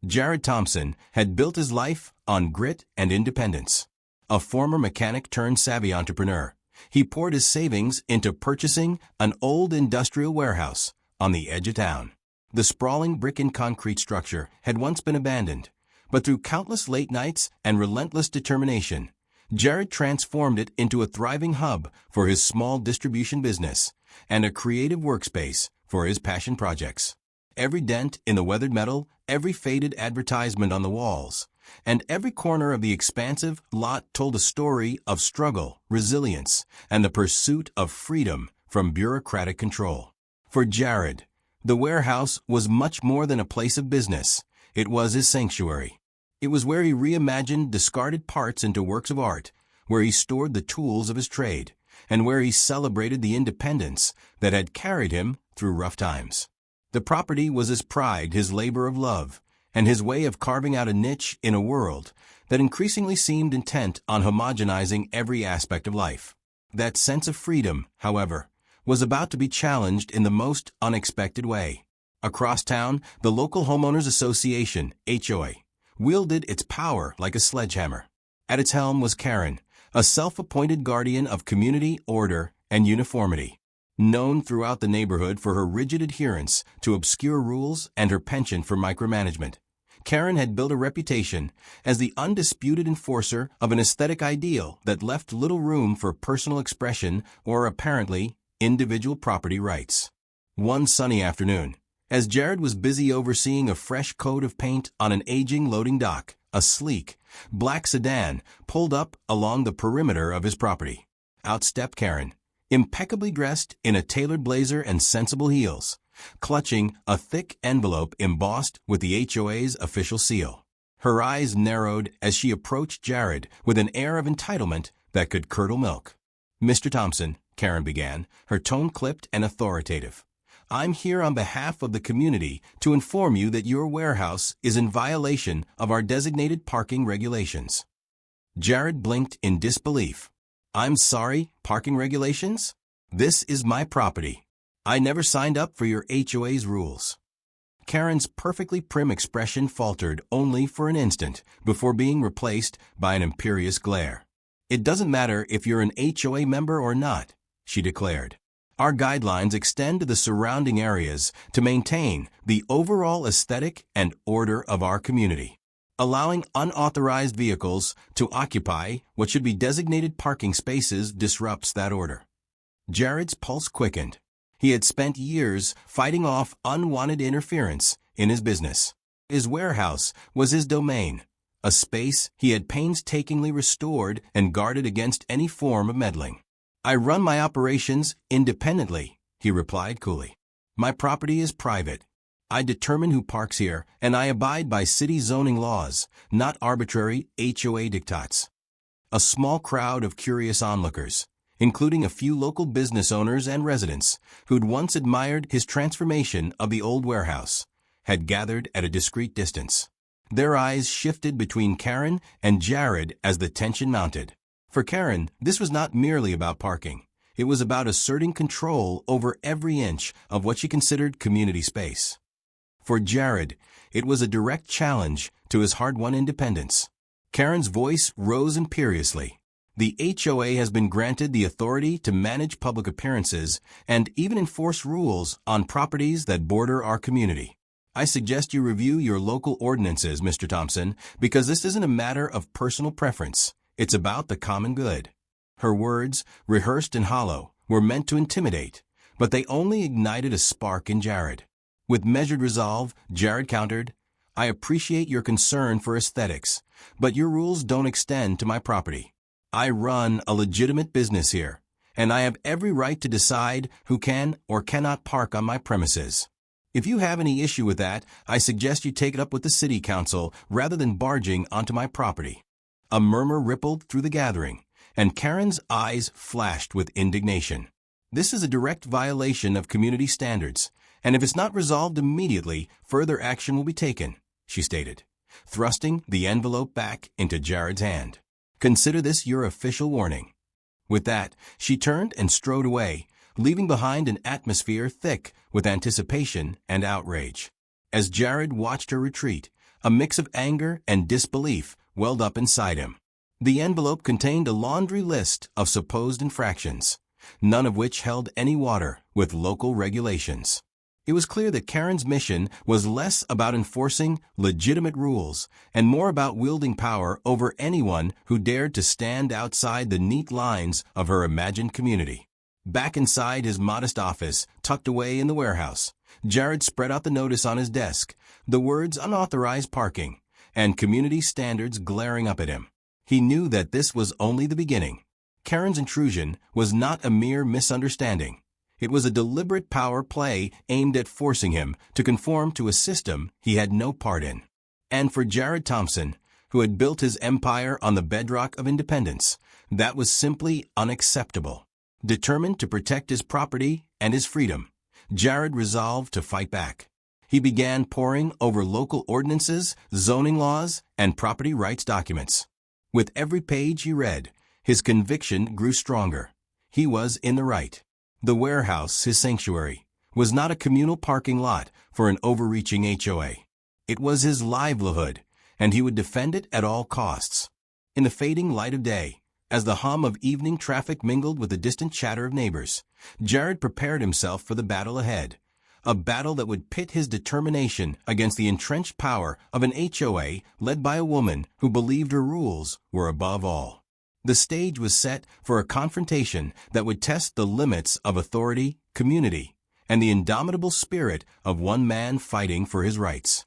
Jared Thompson had built his life on grit and independence. A former mechanic turned savvy entrepreneur, he poured his savings into purchasing an old industrial warehouse on the edge of town. The sprawling brick and concrete structure had once been abandoned, but through countless late nights and relentless determination, Jared transformed it into a thriving hub for his small distribution business and a creative workspace for his passion projects. Every dent in the weathered metal, every faded advertisement on the walls, and every corner of the expansive lot told a story of struggle, resilience, and the pursuit of freedom from bureaucratic control. For Jared, the warehouse was much more than a place of business. It was his sanctuary. It was where he reimagined discarded parts into works of art, where he stored the tools of his trade, and where he celebrated the independence that had carried him through rough times. The property was his pride, his labor of love, and his way of carving out a niche in a world that increasingly seemed intent on homogenizing every aspect of life. That sense of freedom, however, was about to be challenged in the most unexpected way. Across town, the local homeowners association, HOA, wielded its power like a sledgehammer. At its helm was Kerren, a self-appointed guardian of community, order, and uniformity. Known throughout the neighborhood for her rigid adherence to obscure rules and her penchant for micromanagement, Kerren had built a reputation as the undisputed enforcer of an aesthetic ideal that left little room for personal expression or, apparently, individual property rights. One sunny afternoon, as Jared was busy overseeing a fresh coat of paint on an aging loading dock, a sleek, black sedan pulled up along the perimeter of his property. Out stepped Kerren, impeccably dressed in a tailored blazer and sensible heels, clutching a thick envelope embossed with the HOA's official seal. Her eyes narrowed as she approached Jared with an air of entitlement that could curdle milk. "Mr. Thompson," Kerren began, her tone clipped and authoritative, "I'm here on behalf of the community to inform you that your warehouse is in violation of our designated parking regulations." Jared blinked in disbelief. "I'm sorry, parking regulations? This is my property. I never signed up for your HOA's rules." Kerren's perfectly prim expression faltered only for an instant before being replaced by an imperious glare. "It doesn't matter if you're an HOA member or not," she declared. "Our guidelines extend to the surrounding areas to maintain the overall aesthetic and order of our community. Allowing unauthorized vehicles to occupy what should be designated parking spaces disrupts that order." Jared's pulse quickened. He had spent years fighting off unwanted interference in his business. His warehouse was his domain, a space he had painstakingly restored and guarded against any form of meddling. "I run my operations independently," he replied coolly. "My property is private. I determine who parks here, and I abide by city zoning laws, not arbitrary HOA diktats." A small crowd of curious onlookers, including a few local business owners and residents who'd once admired his transformation of the old warehouse, had gathered at a discreet distance. Their eyes shifted between Kerren and Jared as the tension mounted. For Kerren, this was not merely about parking. It was about asserting control over every inch of what she considered community space. For Jared, it was a direct challenge to his hard-won independence. Kerren's voice rose imperiously. "The HOA has been granted the authority to manage public appearances and even enforce rules on properties that border our community. I suggest you review your local ordinances, Mr. Thompson, because this isn't a matter of personal preference. It's about the common good." Her words, rehearsed and hollow, were meant to intimidate, but they only ignited a spark in Jared. With measured resolve, Jared countered, "I appreciate your concern for aesthetics, but your rules don't extend to my property. I run a legitimate business here, and I have every right to decide who can or cannot park on my premises. If you have any issue with that, I suggest you take it up with the city council rather than barging onto my property." A murmur rippled through the gathering, and Kerren's eyes flashed with indignation. "This is a direct violation of community standards, and if it's not resolved immediately, further action will be taken," she stated, thrusting the envelope back into Jared's hand. "Consider this your official warning." With that, she turned and strode away, leaving behind an atmosphere thick with anticipation and outrage. As Jared watched her retreat, A mix of anger and disbelief welled up inside him. The envelope contained a laundry list of supposed infractions, none of which held any water with local regulations. It was clear that Kerren's mission was less about enforcing legitimate rules and more about wielding power over anyone who dared to stand outside the neat lines of her imagined community. Back inside his modest office, tucked away in the warehouse, Jared spread out the notice on his desk, the words unauthorized parking and community standards glaring up at him. He knew that this was only the beginning. Kerren's intrusion was not a mere misunderstanding. It was a deliberate power play aimed at forcing him to conform to a system he had no part in. And for Jared Thompson, who had built his empire on the bedrock of independence, that was simply unacceptable. Determined to protect his property and his freedom, Jared resolved to fight back. He began poring over local ordinances, zoning laws, and property rights documents. With every page he read, his conviction grew stronger. He was in the right. The warehouse, his sanctuary, was not a communal parking lot for an overreaching HOA. It was his livelihood, and he would defend it at all costs. In the fading light of day, as the hum of evening traffic mingled with the distant chatter of neighbors, Jared prepared himself for the battle ahead, a battle that would pit his determination against the entrenched power of an HOA led by a woman who believed her rules were above all. The stage was set for a confrontation that would test the limits of authority, community, and the indomitable spirit of one man fighting for his rights.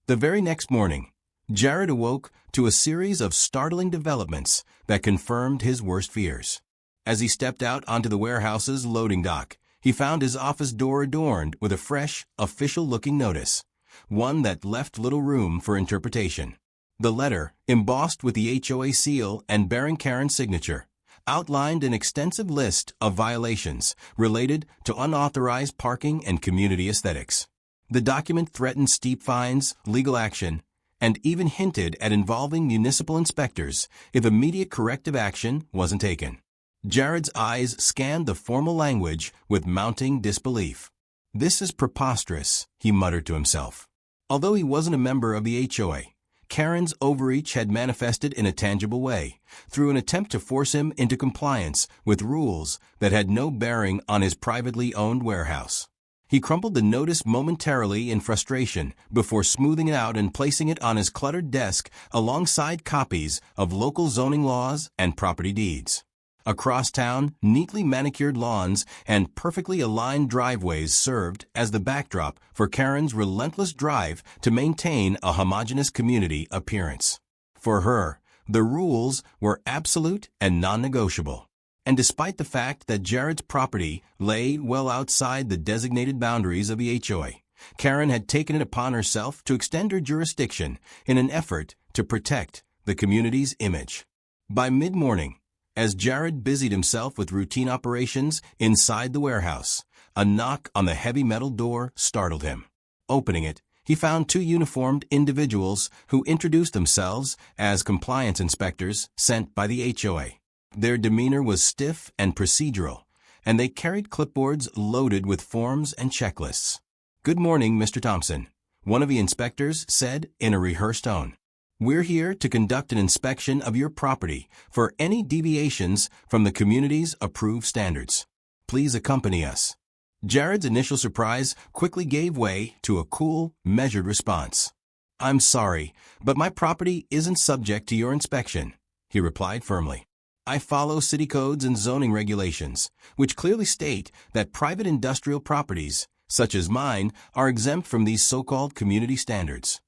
The very next morning, Jared awoke to a series of startling developments that confirmed his worst fears. As he stepped out onto the warehouse's loading dock, he found his office door adorned with a fresh, official-looking notice, one that left little room for interpretation. The letter, embossed with the HOA seal and bearing Kerren's signature, outlined an extensive list of violations related to unauthorized parking and community aesthetics. The document threatened steep fines, legal action, and even hinted at involving municipal inspectors if immediate corrective action wasn't taken. Jared's eyes scanned the formal language with mounting disbelief. "This is preposterous," he muttered to himself. Although he wasn't a member of the HOA, Kerren's overreach had manifested in a tangible way, through an attempt to force him into compliance with rules that had no bearing on his privately owned warehouse. He crumpled the notice momentarily in frustration before smoothing it out and placing it on his cluttered desk alongside copies of local zoning laws and property deeds. Across town, neatly manicured lawns and perfectly aligned driveways served as the backdrop for Kerren's relentless drive to maintain a homogeneous community appearance. For her, the rules were absolute and non-negotiable. And despite the fact that Jared's property lay well outside the designated boundaries of the HOA, Kerren had taken it upon herself to extend her jurisdiction in an effort to protect the community's image. By mid-morning, as Jared busied himself with routine operations inside the warehouse, a knock on the heavy metal door startled him. Opening it, he found two uniformed individuals who introduced themselves as compliance inspectors sent by the HOA. Their demeanor was stiff and procedural, and they carried clipboards loaded with forms and checklists. "Good morning, Mr. Thompson," one of the inspectors said in a rehearsed tone. "We're here to conduct an inspection of your property for any deviations from the community's approved standards. Please accompany us." Jared's initial surprise quickly gave way to a cool, measured response. "I'm sorry, but my property isn't subject to your inspection," he replied firmly. "I follow city codes and zoning regulations, which clearly state that private industrial properties, such as mine, are exempt from these so-called community standards."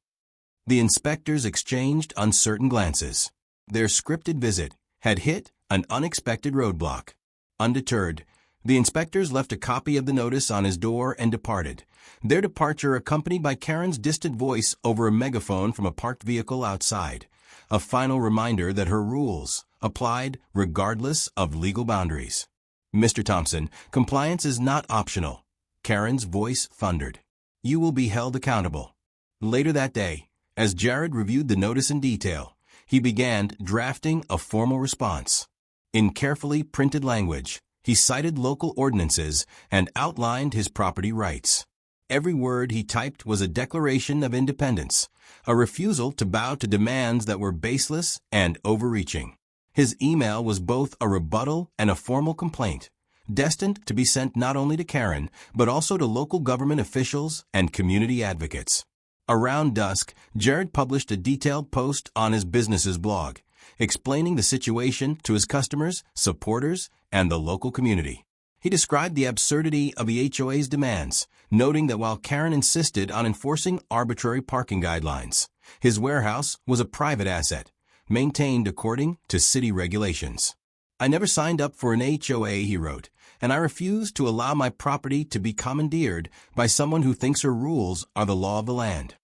The inspectors exchanged uncertain glances. Their scripted visit had hit an unexpected roadblock. Undeterred, the inspectors left a copy of the notice on his door and departed, their departure accompanied by Kerren's distant voice over a megaphone from a parked vehicle outside, a final reminder that her rules applied regardless of legal boundaries. "Mr. Thompson, compliance is not optional," Kerren's voice thundered. "You will be held accountable." Later that day, as Jared reviewed the notice in detail, he began drafting a formal response. In carefully printed language, he cited local ordinances and outlined his property rights. Every word he typed was a declaration of independence, a refusal to bow to demands that were baseless and overreaching. His email was both a rebuttal and a formal complaint, destined to be sent not only to Kerren, but also to local government officials and community advocates. Around dusk, Jared published a detailed post on his business's blog, explaining the situation to his customers, supporters, and the local community. He described the absurdity of the HOA's demands, noting that while Kerren insisted on enforcing arbitrary parking guidelines, his warehouse was a private asset, maintained according to city regulations. "I never signed up for an HOA," he wrote, "and I refuse to allow my property to be commandeered by someone who thinks her rules are the law of the land."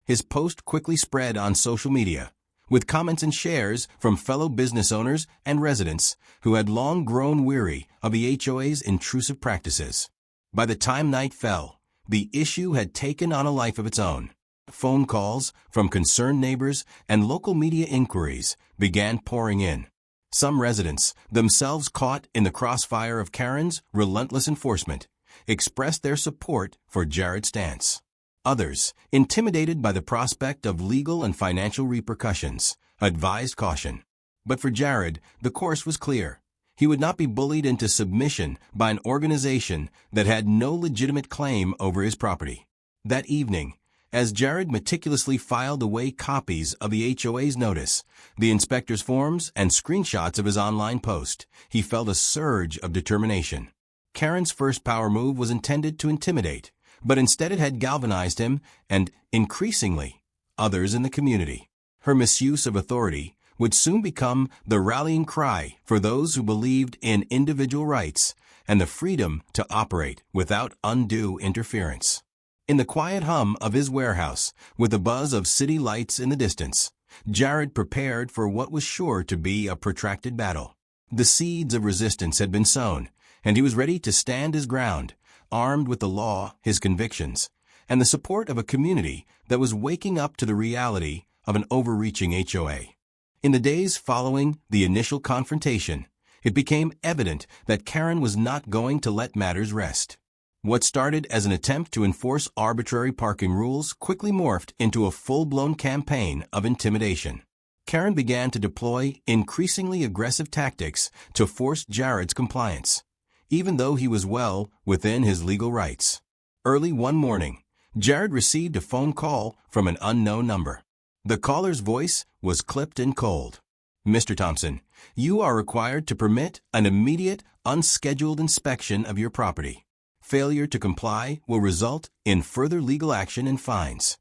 His post quickly spread on social media, with comments and shares from fellow business owners and residents who had long grown weary of the HOA's intrusive practices. By the time night fell, the issue had taken on a life of its own. Phone calls from concerned neighbors and local media inquiries began pouring in. Some residents, themselves caught in the crossfire of Kerren's relentless enforcement, expressed their support for Jared's stance. Others, intimidated by the prospect of legal and financial repercussions, advised caution. But for Jared, the course was clear. He would not be bullied into submission by an organization that had no legitimate claim over his property. That evening, as Jared meticulously filed away copies of the HOA's notice, the inspector's forms, and screenshots of his online post, he felt a surge of determination. Kerren's first power move was intended to intimidate, but instead it had galvanized him and, increasingly, others in the community. Her misuse of authority would soon become the rallying cry for those who believed in individual rights and the freedom to operate without undue interference. In the quiet hum of his warehouse, with the buzz of city lights in the distance, Jared prepared for what was sure to be a protracted battle. The seeds of resistance had been sown, and he was ready to stand his ground, armed with the law, his convictions, and the support of a community that was waking up to the reality of an overreaching HOA. In the days following the initial confrontation, it became evident that Kerren was not going to let matters rest. What started as an attempt to enforce arbitrary parking rules quickly morphed into a full-blown campaign of intimidation. Kerren began to deploy increasingly aggressive tactics to force Jared's compliance, even though he was well within his legal rights. Early one morning, Jared received a phone call from an unknown number. The caller's voice was clipped and cold. "Mr. Thompson, you are required to permit an immediate, unscheduled inspection of your property. Failure to comply will result in further legal action and fines."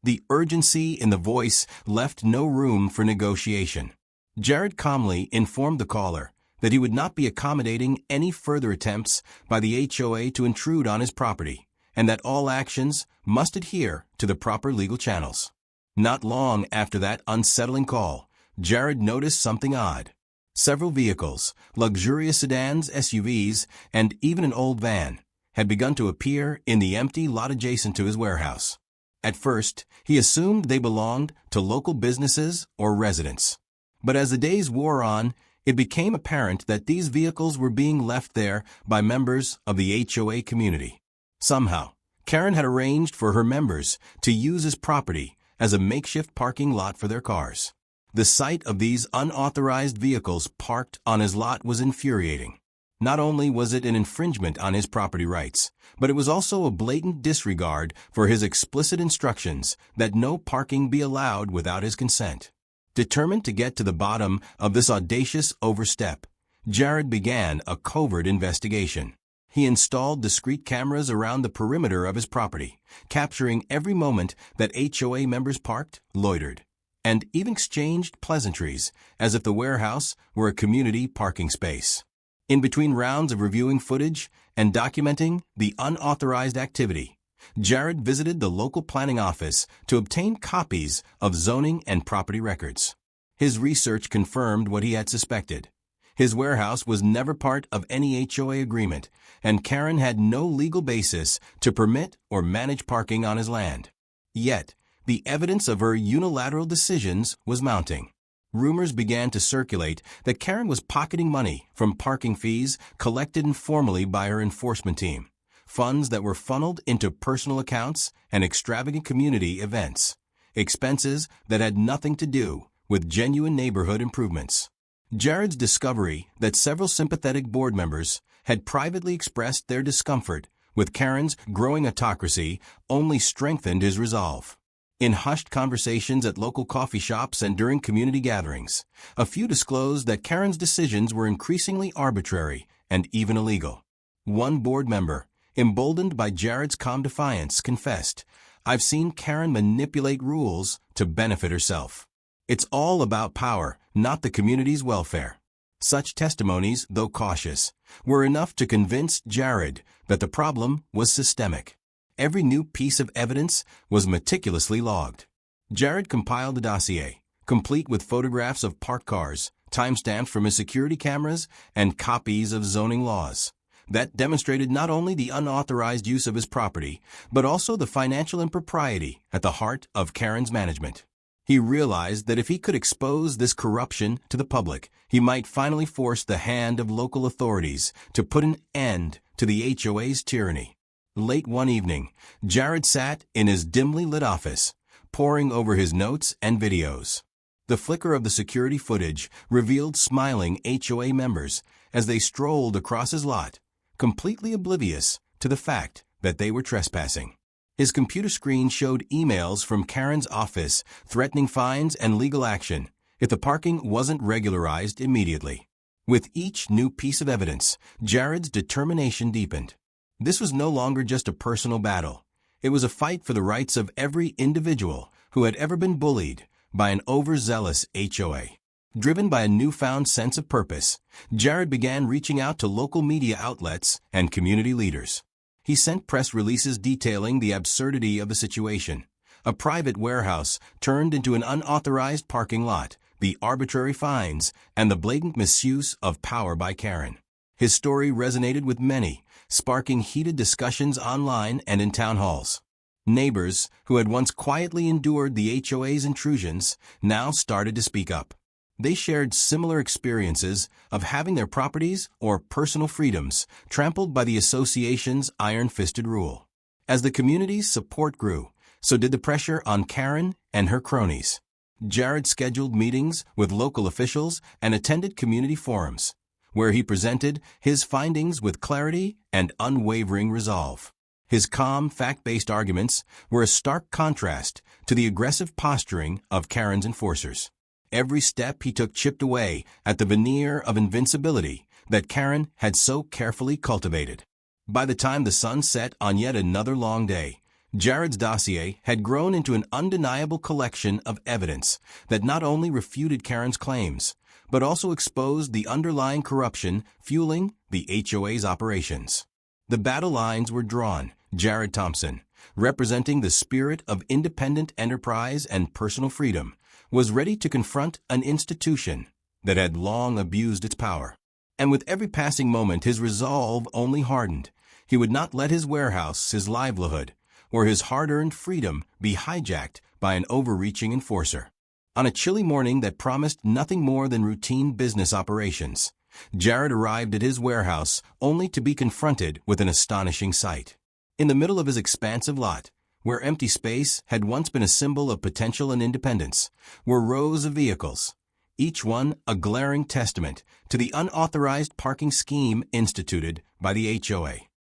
The urgency in the voice left no room for negotiation. Jared calmly informed the caller that he would not be accommodating any further attempts by the HOA to intrude on his property, and that all actions must adhere to the proper legal channels. Not long after that unsettling call, Jared noticed something odd. Several vehicles, luxurious sedans, SUVs, and even an old van, had begun to appear in the empty lot adjacent to his warehouse. At first, he assumed they belonged to local businesses or residents. But as the days wore on, it became apparent that these vehicles were being left there by members of the HOA community. Somehow, Kerren had arranged for her members to use his property as a makeshift parking lot for their cars. The sight of these unauthorized vehicles parked on his lot was infuriating. Not only was it an infringement on his property rights, but it was also a blatant disregard for his explicit instructions that no parking be allowed without his consent. Determined to get to the bottom of this audacious overstep, Jared began a covert investigation. He installed discreet cameras around the perimeter of his property, capturing every moment that HOA members parked, loitered, and even exchanged pleasantries as if the warehouse were a community parking space. In between rounds of reviewing footage and documenting the unauthorized activity, Jared visited the local planning office to obtain copies of zoning and property records. His research confirmed what he had suspected. His warehouse was never part of any HOA agreement, and Kerren had no legal basis to permit or manage parking on his land. Yet, the evidence of her unilateral decisions was mounting. Rumors began to circulate that Kerren was pocketing money from parking fees collected informally by her enforcement team, funds that were funneled into personal accounts and extravagant community events, expenses that had nothing to do with genuine neighborhood improvements. Jared's discovery that several sympathetic board members had privately expressed their discomfort with Kerren's growing autocracy only strengthened his resolve. In hushed conversations at local coffee shops and during community gatherings, a few disclosed that Kerren's decisions were increasingly arbitrary and even illegal. One board member, emboldened by Jared's calm defiance, confessed, "I've seen Kerren manipulate rules to benefit herself. It's all about power, not the community's welfare." Such testimonies, though cautious, were enough to convince Jared that the problem was systemic. Every new piece of evidence was meticulously logged. Jared compiled a dossier, complete with photographs of parked cars, timestamps from his security cameras, and copies of zoning laws that demonstrated not only the unauthorized use of his property, but also the financial impropriety at the heart of Kerren's management. He realized that if he could expose this corruption to the public, he might finally force the hand of local authorities to put an end to the HOA's tyranny. Late one evening, Jared sat in his dimly lit office, poring over his notes and videos. The flicker of the security footage revealed smiling HOA members as they strolled across his lot, completely oblivious to the fact that they were trespassing. His computer screen showed emails from Kerren's office threatening fines and legal action if the parking wasn't regularized immediately. With each new piece of evidence, Jared's determination deepened. This was no longer just a personal battle. It was a fight for the rights of every individual who had ever been bullied by an overzealous HOA. Driven by a newfound sense of purpose, Jared began reaching out to local media outlets and community leaders. He sent press releases detailing the absurdity of the situation. A private warehouse turned into an unauthorized parking lot, the arbitrary fines, and the blatant misuse of power by Kerren. His story resonated with many, sparking heated discussions online and in town halls. Neighbors, who had once quietly endured the HOA's intrusions, now started to speak up. They shared similar experiences of having their properties or personal freedoms trampled by the association's iron-fisted rule. As the community's support grew, so did the pressure on Kerren and her cronies. Jared scheduled meetings with local officials and attended community forums, where he presented his findings with clarity and unwavering resolve. His calm, fact-based arguments were a stark contrast to the aggressive posturing of Kerren's enforcers. Every step he took chipped away at the veneer of invincibility that Kerren had so carefully cultivated. By the time the sun set on yet another long day, Jared's dossier had grown into an undeniable collection of evidence that not only refuted Kerren's claims, but also exposed the underlying corruption fueling the HOA's operations. The battle lines were drawn. Jared Thompson, representing the spirit of independent enterprise and personal freedom, was ready to confront an institution that had long abused its power. And with every passing moment, his resolve only hardened. He would not let his warehouse, his livelihood, or his hard-earned freedom be hijacked by an overreaching enforcer. On a chilly morning that promised nothing more than routine business operations, Jared arrived at his warehouse only to be confronted with an astonishing sight. In the middle of his expansive lot, where empty space had once been a symbol of potential and independence, were rows of vehicles, each one a glaring testament to the unauthorized parking scheme instituted by the HOA.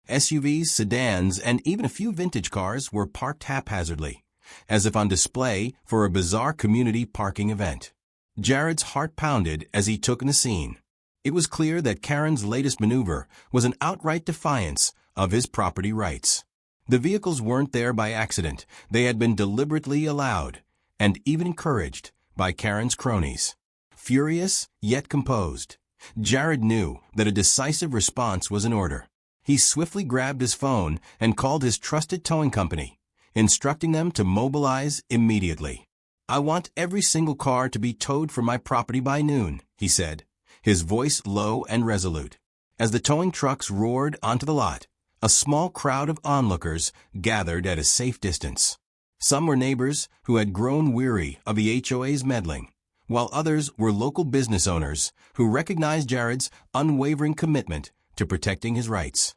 SUVs, sedans, and even a few vintage cars were parked haphazardly, as if on display for a bizarre community parking event. Jared's heart pounded as he took in the scene. It was clear that Kerren's latest maneuver was an outright defiance of his property rights. The vehicles weren't there by accident. They had been deliberately allowed, and even encouraged, by Kerren's cronies. Furious, yet composed, Jared knew that a decisive response was in order. He swiftly grabbed his phone and called his trusted towing company, instructing them to mobilize immediately. "I want every single car to be towed from my property by noon," he said, his voice low and resolute. As the towing trucks roared onto the lot, a small crowd of onlookers gathered at a safe distance. Some were neighbors who had grown weary of the HOA's meddling, while others were local business owners who recognized Jared's unwavering commitment to protecting his rights.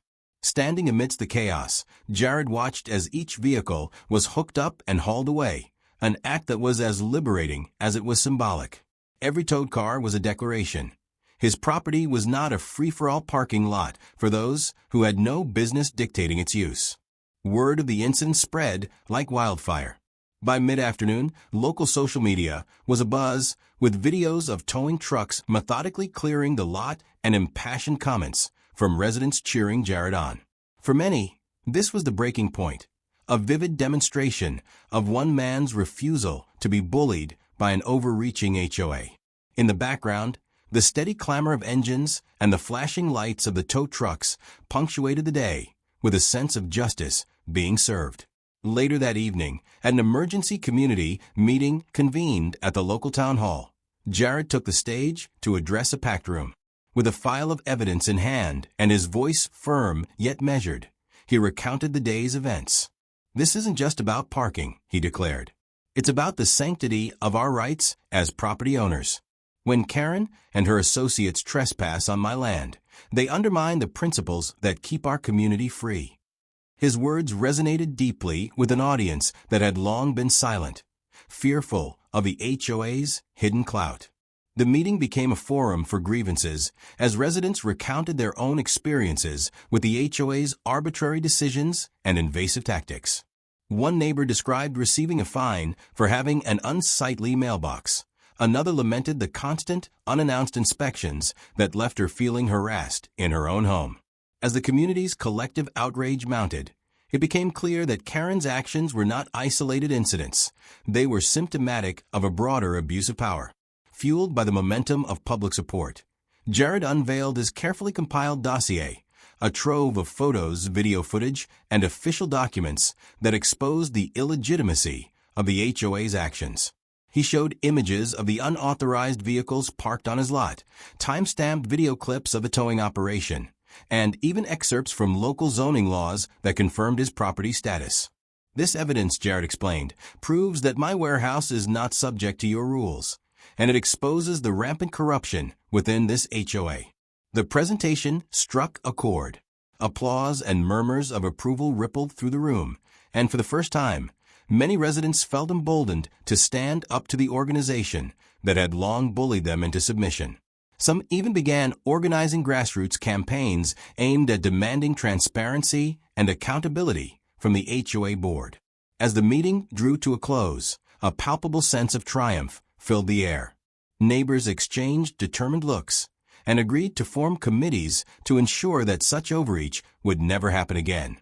Standing amidst the chaos, Jared watched as each vehicle was hooked up and hauled away, an act that was as liberating as it was symbolic. Every towed car was a declaration. His property was not a free-for-all parking lot for those who had no business dictating its use. Word of the incident spread like wildfire. By mid-afternoon, local social media was abuzz with videos of towing trucks methodically clearing the lot and impassioned comments from residents cheering Jared on. For many, this was the breaking point, a vivid demonstration of one man's refusal to be bullied by an overreaching HOA. In the background, the steady clamor of engines and the flashing lights of the tow trucks punctuated the day with a sense of justice being served. Later that evening, an emergency community meeting convened at the local town hall. Jared took the stage to address a packed room. With a file of evidence in hand and his voice firm yet measured, he recounted the day's events. "This isn't just about parking," he declared. "It's about the sanctity of our rights as property owners. When Kerren and her associates trespass on my land, they undermine the principles that keep our community free." His words resonated deeply with an audience that had long been silent, fearful of the HOA's hidden clout. The meeting became a forum for grievances as residents recounted their own experiences with the HOA's arbitrary decisions and invasive tactics. One neighbor described receiving a fine for having an unsightly mailbox. Another lamented the constant, unannounced inspections that left her feeling harassed in her own home. As the community's collective outrage mounted, it became clear that Kerren's actions were not isolated incidents. They were symptomatic of a broader abuse of power. Fueled by the momentum of public support, Jared unveiled his carefully compiled dossier, a trove of photos, video footage, and official documents that exposed the illegitimacy of the HOA's actions. He showed images of the unauthorized vehicles parked on his lot, time-stamped video clips of the towing operation, and even excerpts from local zoning laws that confirmed his property status. "This evidence," Jared explained, "proves that my warehouse is not subject to your rules, and it exposes the rampant corruption within this HOA." The presentation struck a chord. Applause and murmurs of approval rippled through the room, and for the first time, many residents felt emboldened to stand up to the organization that had long bullied them into submission. Some even began organizing grassroots campaigns aimed at demanding transparency and accountability from the HOA board. As the meeting drew to a close, a palpable sense of triumph filled the air. Neighbors exchanged determined looks and agreed to form committees to ensure that such overreach would never happen again.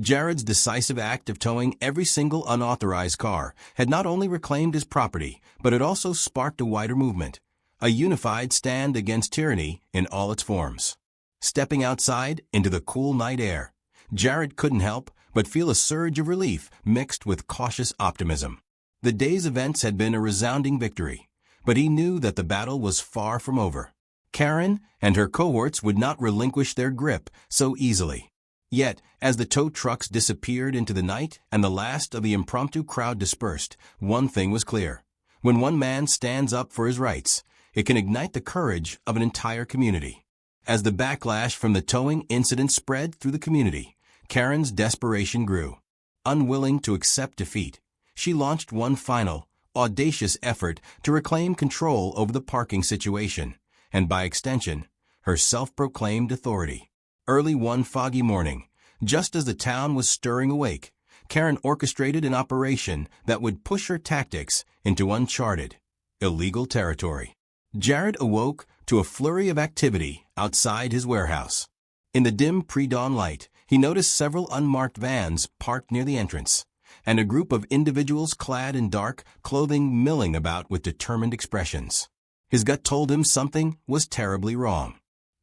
Jared's decisive act of towing every single unauthorized car had not only reclaimed his property, but it also sparked a wider movement, a unified stand against tyranny in all its forms. Stepping outside into the cool night air, Jared couldn't help but feel a surge of relief mixed with cautious optimism. The day's events had been a resounding victory, but he knew that the battle was far from over. Kerren and her cohorts would not relinquish their grip so easily. Yet, as the tow trucks disappeared into the night and the last of the impromptu crowd dispersed, one thing was clear. When one man stands up for his rights, it can ignite the courage of an entire community. As the backlash from the towing incident spread through the community, Kerren's desperation grew. Unwilling to accept defeat, she launched one final, audacious effort to reclaim control over the parking situation, and by extension, her self-proclaimed authority. Early one foggy morning, just as the town was stirring awake, Kerren orchestrated an operation that would push her tactics into uncharted, illegal territory. Jared awoke to a flurry of activity outside his warehouse. In the dim pre-dawn light, he noticed several unmarked vans parked near the entrance, and a group of individuals clad in dark clothing milling about with determined expressions. His gut told him something was terribly wrong.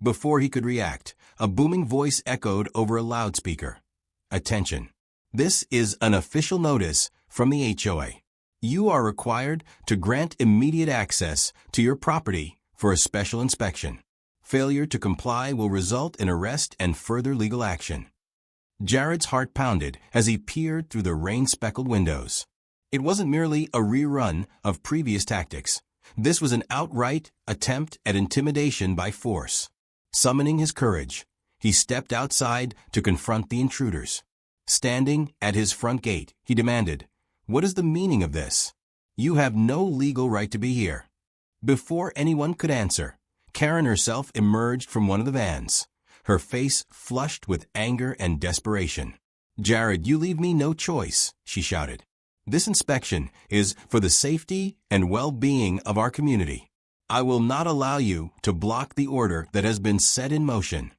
Before he could react, a booming voice echoed over a loudspeaker. "Attention. This is an official notice from the HOA. You are required to grant immediate access to your property for a special inspection. Failure to comply will result in arrest and further legal action." Jared's heart pounded as he peered through the rain-speckled windows. It wasn't merely a rerun of previous tactics. This was an outright attempt at intimidation by force. Summoning his courage, He stepped outside to confront the intruders. Standing at his front gate, he demanded, "What is the meaning of this? You have no legal right to be here." Before anyone could answer, Kerren herself emerged from one of the vans, her face flushed with anger and desperation. "Jared, you leave me no choice," she shouted. "This inspection is for the safety and well-being of our community. I will not allow you to block the order that has been set in motion."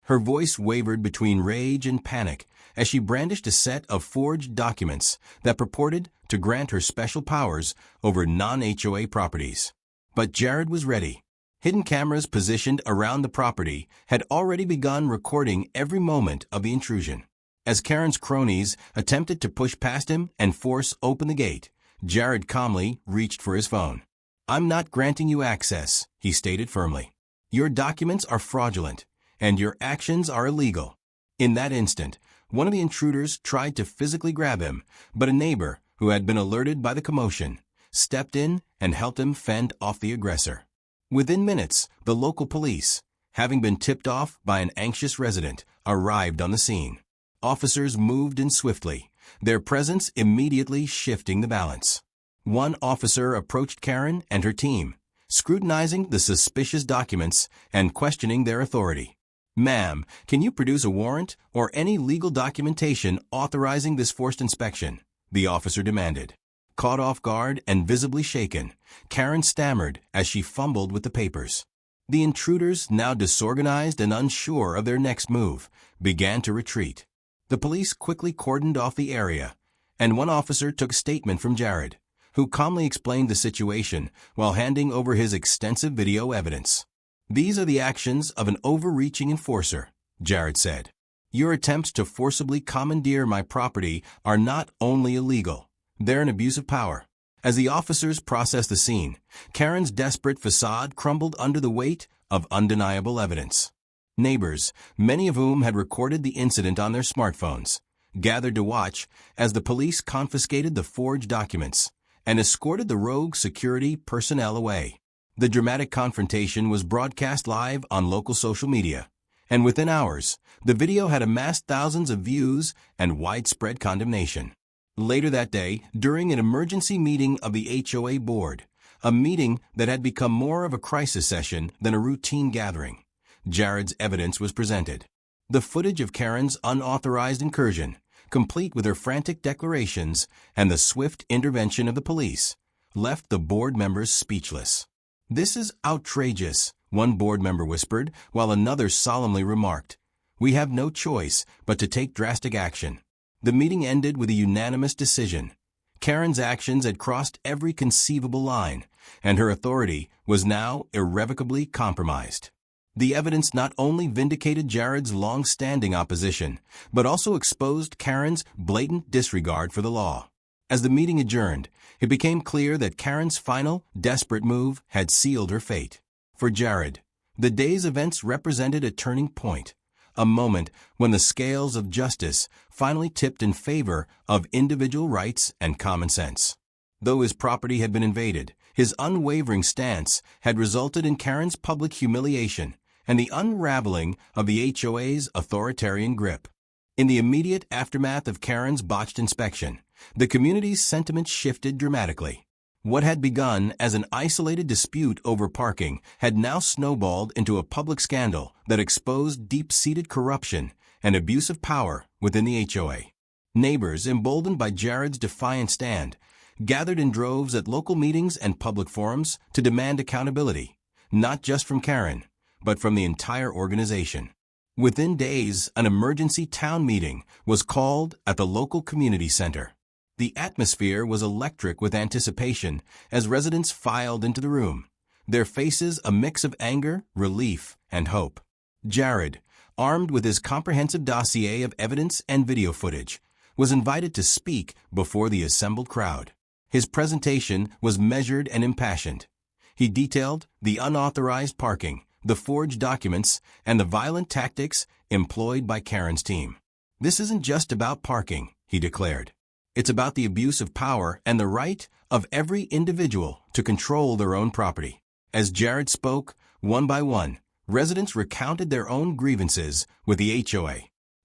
Her voice wavered between rage and panic as she brandished a set of forged documents that purported to grant her special powers over non-HOA properties. But Jared was ready. Hidden cameras positioned around the property had already begun recording every moment of the intrusion. As Kerren's cronies attempted to push past him and force open the gate, Jared calmly reached for his phone. "I'm not granting you access," he stated firmly. "Your documents are fraudulent, and your actions are illegal." In that instant, one of the intruders tried to physically grab him, but a neighbor, who had been alerted by the commotion, stepped in and helped him fend off the aggressor. Within minutes, the local police, having been tipped off by an anxious resident, arrived on the scene. Officers moved in swiftly, their presence immediately shifting the balance. One officer approached Kerren and her team, scrutinizing the suspicious documents and questioning their authority. "Ma'am, can you produce a warrant or any legal documentation authorizing this forced inspection?" the officer demanded. Caught off guard and visibly shaken, Kerren stammered as she fumbled with the papers. The intruders, now disorganized and unsure of their next move, began to retreat. The police quickly cordoned off the area, and one officer took a statement from Jared, who calmly explained the situation while handing over his extensive video evidence. "These are the actions of an overreaching enforcer," Jared said. "Your attempts to forcibly commandeer my property are not only illegal, they're an abuse of power." As the officers processed the scene, Kerren's desperate facade crumbled under the weight of undeniable evidence. Neighbors, many of whom had recorded the incident on their smartphones, gathered to watch as the police confiscated the forged documents and escorted the rogue security personnel away. The dramatic confrontation was broadcast live on local social media, and within hours, the video had amassed thousands of views and widespread condemnation. Later that day, during an emergency meeting of the HOA board, a meeting that had become more of a crisis session than a routine gathering, Jared's evidence was presented. The footage of Kerren's unauthorized incursion, complete with her frantic declarations and the swift intervention of the police, left the board members speechless. "This is outrageous," one board member whispered, while another solemnly remarked, "We have no choice but to take drastic action." The meeting ended with a unanimous decision. Kerren's actions had crossed every conceivable line, and her authority was now irrevocably compromised. The evidence not only vindicated Jared's long-standing opposition, but also exposed Kerren's blatant disregard for the law. As the meeting adjourned, it became clear that Kerren's final, desperate move had sealed her fate. For Jared, the day's events represented a turning point, a moment when the scales of justice finally tipped in favor of individual rights and common sense. Though his property had been invaded, his unwavering stance had resulted in Kerren's public humiliation and the unraveling of the HOA's authoritarian grip. In the immediate aftermath of Kerren's botched inspection, the community's sentiment shifted dramatically. What had begun as an isolated dispute over parking had now snowballed into a public scandal that exposed deep-seated corruption and abuse of power within the HOA. Neighbors, emboldened by Jared's defiant stand, gathered in droves at local meetings and public forums to demand accountability, not just from Kerren, but from the entire organization. Within days, an emergency town meeting was called at the local community center. The atmosphere was electric with anticipation as residents filed into the room, their faces a mix of anger, relief, and hope. Jared, armed with his comprehensive dossier of evidence and video footage, was invited to speak before the assembled crowd. His presentation was measured and impassioned. He detailed the unauthorized parking, the forged documents, and the violent tactics employed by Kerren's team. "This isn't just about parking," he declared. "It's about the abuse of power and the right of every individual to control their own property." As Jared spoke, one by one, residents recounted their own grievances with the HOA.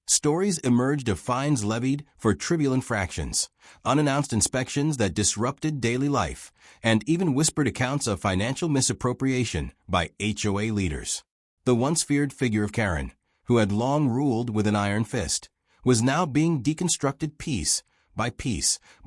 Stories emerged of fines levied for trivial infractions, unannounced inspections that disrupted daily life, and even whispered accounts of financial misappropriation by HOA leaders. The once feared figure of Kerren, who had long ruled with an iron fist, was now being deconstructed piece by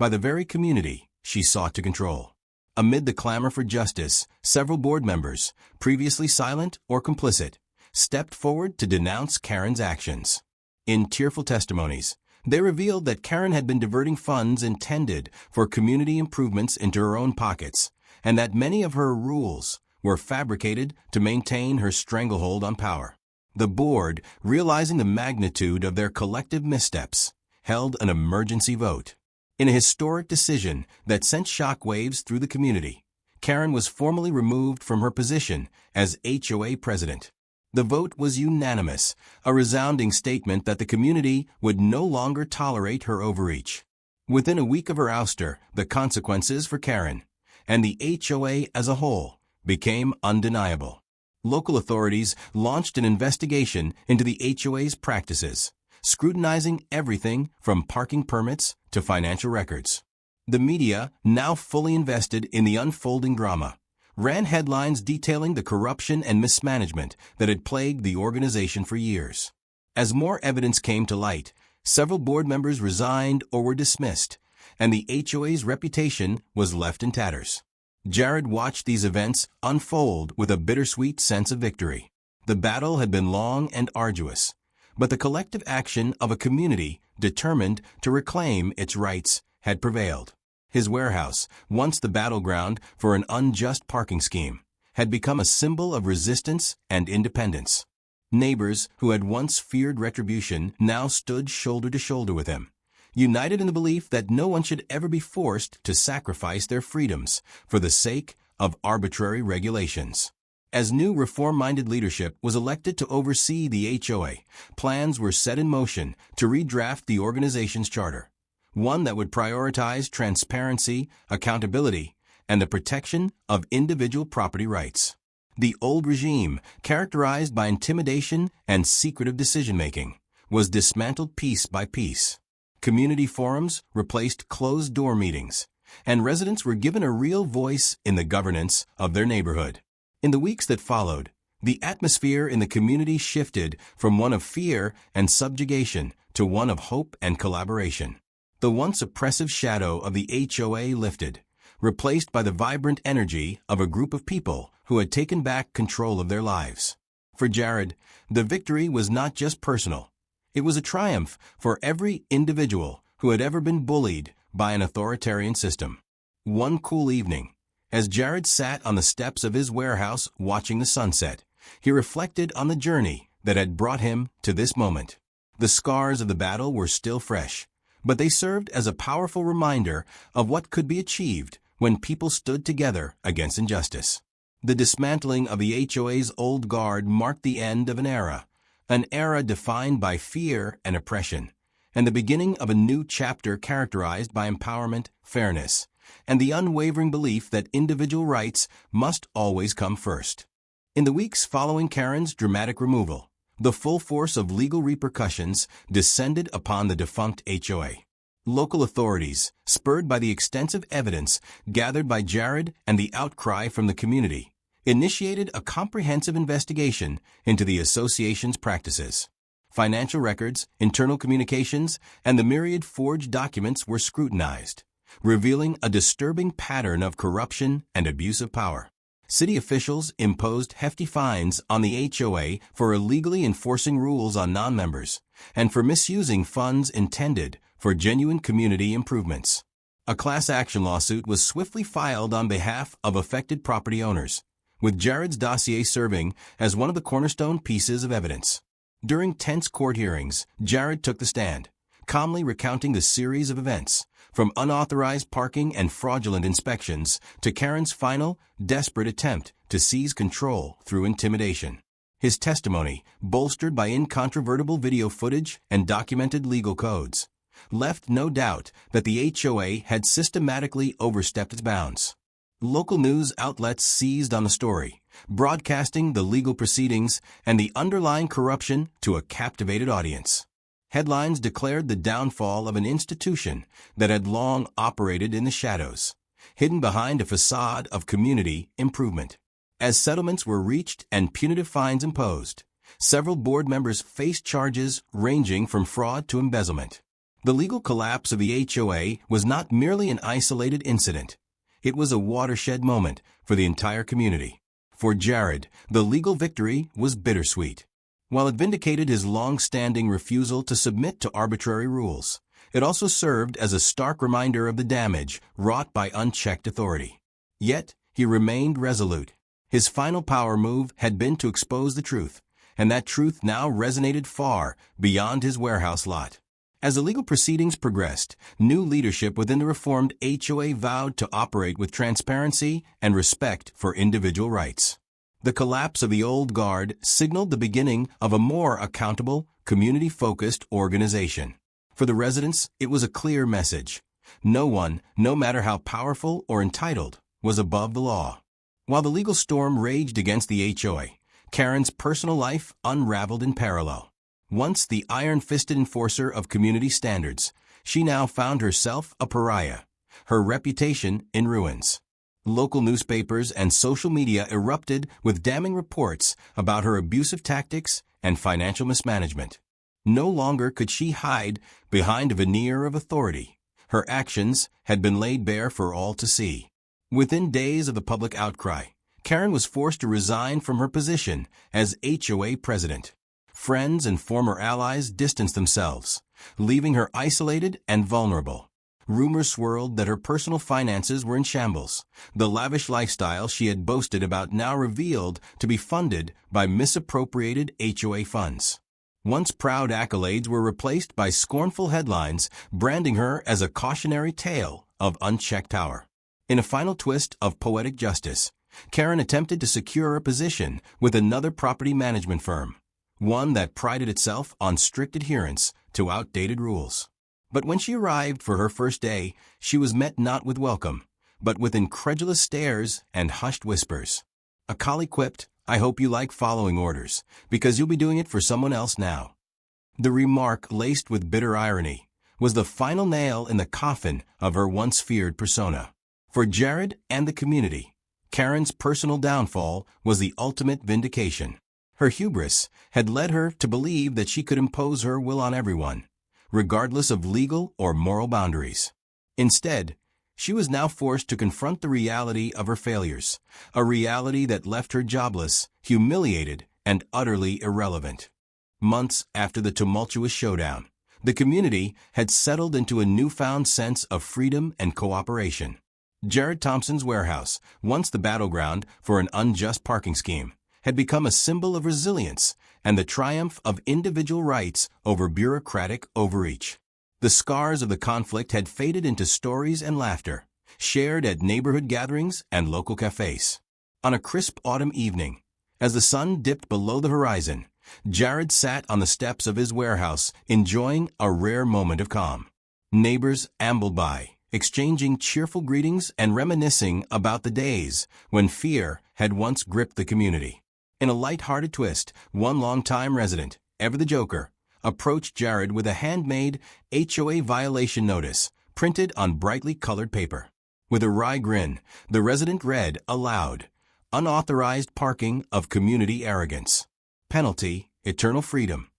the very community she sought to control. Amid the clamor for justice, several board members, previously silent or complicit, stepped forward to denounce Kerren's actions. In tearful testimonies, they revealed that Kerren had been diverting funds intended for community improvements into her own pockets, and that many of her rules were fabricated to maintain her stranglehold on power. The board, realizing the magnitude of their collective missteps, held an emergency vote. In a historic decision that sent shockwaves through the community, Kerren was formally removed from her position as HOA president. The vote was unanimous, a resounding statement that the community would no longer tolerate her overreach. Within a week of her ouster, the consequences for Kerren and the HOA as a whole became undeniable. Local authorities launched an investigation into the HOA's practices, scrutinizing everything from parking permits to financial records. The media, now fully invested in the unfolding drama, ran headlines detailing the corruption and mismanagement that had plagued the organization for years. As more evidence came to light, several board members resigned or were dismissed, and the HOA's reputation was left in tatters. Jared watched these events unfold with a bittersweet sense of victory. The battle had been long and arduous, but the collective action of a community determined to reclaim its rights had prevailed. His warehouse, once the battleground for an unjust parking scheme, had become a symbol of resistance and independence. Neighbors who had once feared retribution now stood shoulder to shoulder with him, united in the belief that no one should ever be forced to sacrifice their freedoms for the sake of arbitrary regulations. As new reform-minded leadership was elected to oversee the HOA, plans were set in motion to redraft the organization's charter, one that would prioritize transparency, accountability, and the protection of individual property rights. The old regime, characterized by intimidation and secretive decision-making, was dismantled piece by piece. Community forums replaced closed-door meetings, and residents were given a real voice in the governance of their neighborhood. In the weeks that followed, the atmosphere in the community shifted from one of fear and subjugation to one of hope and collaboration. The once oppressive shadow of the HOA lifted, replaced by the vibrant energy of a group of people who had taken back control of their lives. For Jared, the victory was not just personal. It was a triumph for every individual who had ever been bullied by an authoritarian system. One cool evening, as Jared sat on the steps of his warehouse watching the sunset, he reflected on the journey that had brought him to this moment. The scars of the battle were still fresh, but they served as a powerful reminder of what could be achieved when people stood together against injustice. The dismantling of the HOA's old guard marked the end of an era defined by fear and oppression, and the beginning of a new chapter characterized by empowerment, fairness, and the unwavering belief that individual rights must always come first. In the weeks following Kerren's dramatic removal, the full force of legal repercussions descended upon the defunct HOA. Local authorities, spurred by the extensive evidence gathered by Jared and the outcry from the community, initiated a comprehensive investigation into the association's practices. Financial records, internal communications, and the myriad forged documents were scrutinized, revealing a disturbing pattern of corruption and abuse of power. City officials imposed hefty fines on the HOA for illegally enforcing rules on non-members and for misusing funds intended for genuine community improvements. A class action lawsuit was swiftly filed on behalf of affected property owners, with Jared's dossier serving as one of the cornerstone pieces of evidence. During tense court hearings, Jared took the stand, calmly recounting the series of events, from unauthorized parking and fraudulent inspections to Kerren's final, desperate attempt to seize control through intimidation. His testimony, bolstered by incontrovertible video footage and documented legal codes, left no doubt that the HOA had systematically overstepped its bounds. Local news outlets seized on the story, broadcasting the legal proceedings and the underlying corruption to a captivated audience. Headlines declared the downfall of an institution that had long operated in the shadows, hidden behind a facade of community improvement. As settlements were reached and punitive fines imposed, several board members faced charges ranging from fraud to embezzlement. The legal collapse of the HOA was not merely an isolated incident. It was a watershed moment for the entire community. For Jared, the legal victory was bittersweet. While it vindicated his long-standing refusal to submit to arbitrary rules, it also served as a stark reminder of the damage wrought by unchecked authority. Yet, he remained resolute. His final power move had been to expose the truth, and that truth now resonated far beyond his warehouse lot. As the legal proceedings progressed, new leadership within the reformed HOA vowed to operate with transparency and respect for individual rights. The collapse of the old guard signaled the beginning of a more accountable, community-focused organization. For the residents, it was a clear message. No one, no matter how powerful or entitled, was above the law. While the legal storm raged against the HOA, Kerren's personal life unraveled in parallel. Once the iron-fisted enforcer of community standards, she now found herself a pariah, her reputation in ruins. Local newspapers and social media erupted with damning reports about her abusive tactics and financial mismanagement. No longer could she hide behind a veneer of authority. Her actions had been laid bare for all to see. Within days of the public outcry, Kerren was forced to resign from her position as HOA president. Friends and former allies distanced themselves, leaving her isolated and vulnerable. Rumors swirled that her personal finances were in shambles. The lavish lifestyle she had boasted about now revealed to be funded by misappropriated HOA funds. Once proud accolades were replaced by scornful headlines, branding her as a cautionary tale of unchecked power. In a final twist of poetic justice, Kerren attempted to secure a position with another property management firm, one that prided itself on strict adherence to outdated rules. But when she arrived for her first day, she was met not with welcome, but with incredulous stares and hushed whispers. A colleague quipped, "I hope you like following orders, because you'll be doing it for someone else now." The remark, laced with bitter irony, was the final nail in the coffin of her once feared persona. For Jared and the community, Kerren's personal downfall was the ultimate vindication. Her hubris had led her to believe that she could impose her will on everyone, regardless of legal or moral boundaries. Instead, she was now forced to confront the reality of her failures, a reality that left her jobless, humiliated, and utterly irrelevant. Months after the tumultuous showdown, the community had settled into a newfound sense of freedom and cooperation. Jared Thompson's warehouse, once the battleground for an unjust parking scheme, had become a symbol of resilience and the triumph of individual rights over bureaucratic overreach. The scars of the conflict had faded into stories and laughter, shared at neighborhood gatherings and local cafes. On a crisp autumn evening, as the sun dipped below the horizon, Jared sat on the steps of his warehouse, enjoying a rare moment of calm. Neighbors ambled by, exchanging cheerful greetings and reminiscing about the days when fear had once gripped the community. In a light-hearted twist, one longtime resident, ever the joker, approached Jared with a handmade HOA violation notice printed on brightly colored paper. With a wry grin, the resident read aloud, "Unauthorized parking of community arrogance. Penalty, eternal freedom."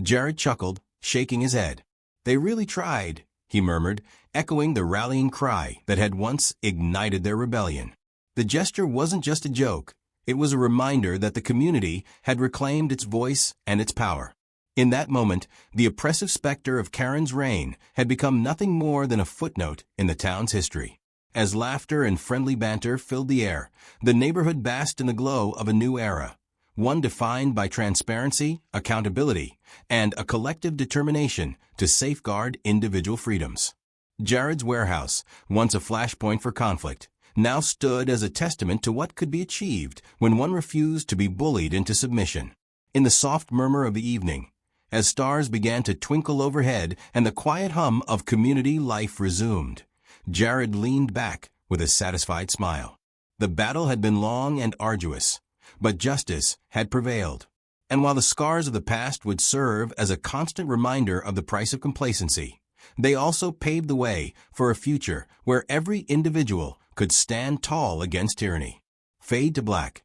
Jared chuckled, shaking his head. "They really tried," he murmured, echoing the rallying cry that had once ignited their rebellion. The gesture wasn't just a joke. It was a reminder that the community had reclaimed its voice and its power. In that moment, the oppressive specter of Kerren's reign had become nothing more than a footnote in the town's history. As laughter and friendly banter filled the air, the neighborhood basked in the glow of a new era, one defined by transparency, accountability, and a collective determination to safeguard individual freedoms. Jared's warehouse, once a flashpoint for conflict, now stood as a testament to what could be achieved when one refused to be bullied into submission. In the soft murmur of the evening, as stars began to twinkle overhead and the quiet hum of community life resumed, Jared leaned back with a satisfied smile. The battle had been long and arduous, But justice had prevailed. And while the scars of the past would serve as a constant reminder of the price of complacency, they also paved the way for a future where every individual could stand tall against tyranny. Fade to black.